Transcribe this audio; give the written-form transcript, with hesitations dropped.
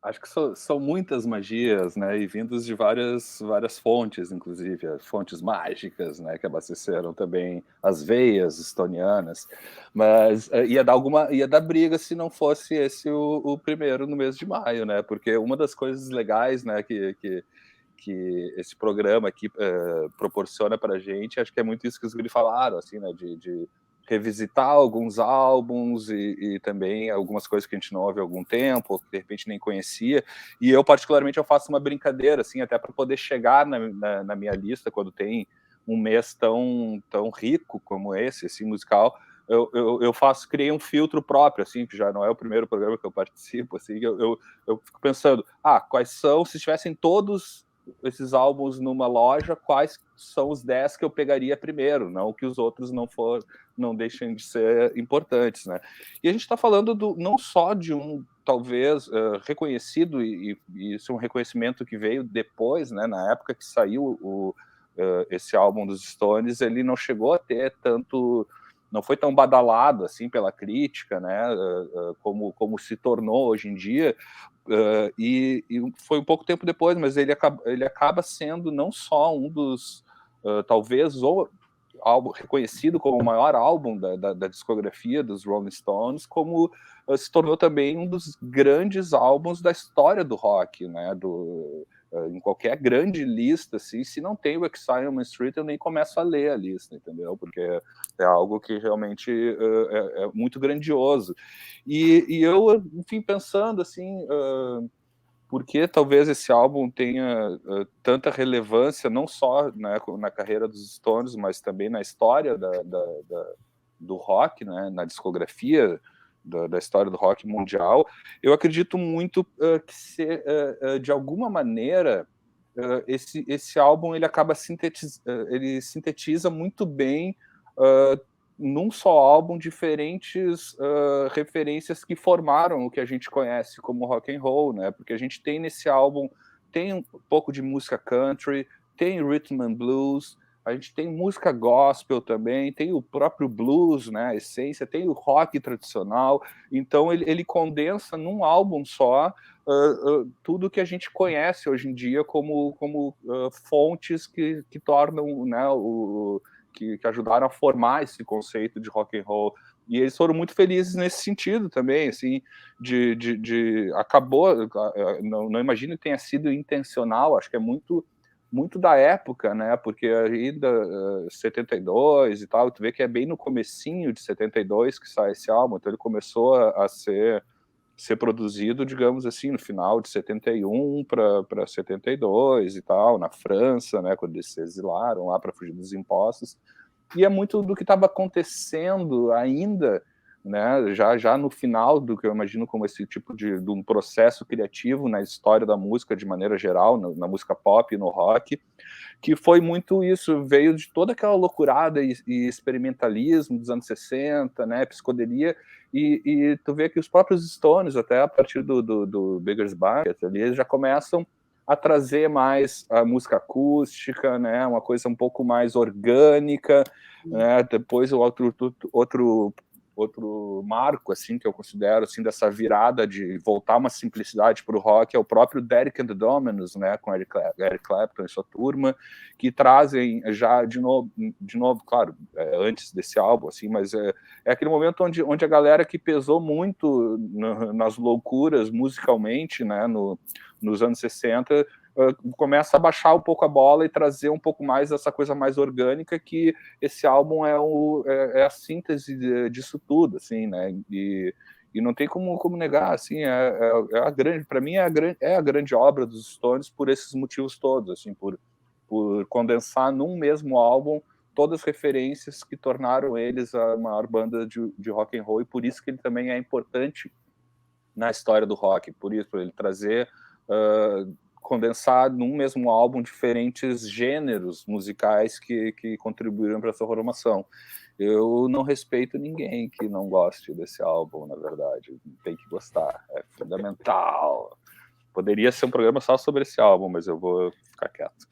Acho que são muitas magias, né, e vindos de várias fontes, inclusive, as fontes mágicas, né, que abasteceram também as veias estonianas, mas, ia dar briga se não fosse esse o primeiro no mês de maio, né, porque uma das coisas legais, né, que esse programa aqui, proporciona pra gente, acho que é muito isso que os guri falaram, assim, né, de revisitar alguns álbuns e também algumas coisas que a gente não ouve há algum tempo, ou que de repente nem conhecia. E eu, particularmente, eu faço uma brincadeira, assim, até para poder chegar na minha lista, quando tem um mês tão rico como esse, assim, musical, criei um filtro próprio, assim, que já não é o primeiro programa que eu participo, assim, eu fico pensando, quais são, se tivessem todos esses álbuns numa loja, quais são os 10 que eu pegaria primeiro, não que os outros não deixem de ser importantes, né? E a gente está falando não só de um, talvez, reconhecido, e isso é um reconhecimento que veio depois, né? Na época que saiu esse álbum dos Stones, ele não chegou a ter tanto, não foi tão badalado assim pela crítica, né? Como se tornou hoje em dia. E foi um pouco tempo depois, mas ele acaba sendo não só um dos, talvez, ou álbum reconhecido como o maior álbum da discografia dos Rolling Stones, como se tornou também um dos grandes álbuns da história do rock, né? Em qualquer grande lista, assim, se não tem o Exile on Main Street, eu nem começo a ler a lista, entendeu? Porque é algo que realmente é muito grandioso. E eu, enfim, pensando assim, por que talvez esse álbum tenha tanta relevância, não só, né, na carreira dos Stones, mas também na história do rock, né, na discografia da história do rock mundial. Eu acredito muito de alguma maneira, esse álbum ele acaba ele sintetiza muito bem, uh, num só álbum, diferentes referências que formaram o que a gente conhece como rock and roll, né? Porque a gente tem nesse álbum tem um pouco de música country, tem rhythm and blues, a gente tem música gospel também, tem o próprio blues, né? A essência, tem o rock tradicional. Então ele condensa num álbum só tudo que a gente conhece hoje em dia como fontes que tornam, né, que ajudaram a formar esse conceito de rock and roll. E eles foram muito felizes nesse sentido também, assim, acabou, não imagino que tenha sido intencional, acho que é muito da época, né, porque aí 72 e tal, tu vê que é bem no comecinho de 72 que sai esse álbum, então ele começou a ser produzido, digamos assim, no final de 71 para 72 e tal, na França, né, quando eles se exilaram lá para fugir dos impostos. E é muito do que estava acontecendo ainda, né, já no final do que eu imagino como esse tipo de um processo criativo na história da música de maneira geral, na música pop e no rock, que foi muito isso, veio de toda aquela loucurada e experimentalismo dos anos 60, né, psicodelia, e tu vê que os próprios Stones, até a partir do Beggar's Banquet, ali, eles já começam a trazer mais a música acústica, né, uma coisa um pouco mais orgânica, né, depois o outro marco, assim, que eu considero, assim, dessa virada de voltar uma simplicidade para o rock é o próprio Derek and the Dominos, né, com Eric Clapton e sua turma, que trazem já de novo, claro, antes desse álbum, assim, mas é aquele momento onde a galera que pesou muito nas loucuras musicalmente, né, nos anos 60, começa a baixar um pouco a bola e trazer um pouco mais essa coisa mais orgânica, que esse álbum é a síntese disso tudo, assim, né? E não tem como negar, assim, a grande, para mim é a grande obra dos Stones por esses motivos todos, assim, por condensar num mesmo álbum todas as referências que tornaram eles a maior banda de rock and roll, e por isso que ele também é importante na história do rock, por isso, por ele trazer, condensar num mesmo álbum diferentes gêneros musicais que contribuíram para essa formação. Eu não respeito ninguém que não goste desse álbum, na verdade. Tem que gostar, é fundamental. Poderia ser um programa só sobre esse álbum, mas eu vou ficar quieto.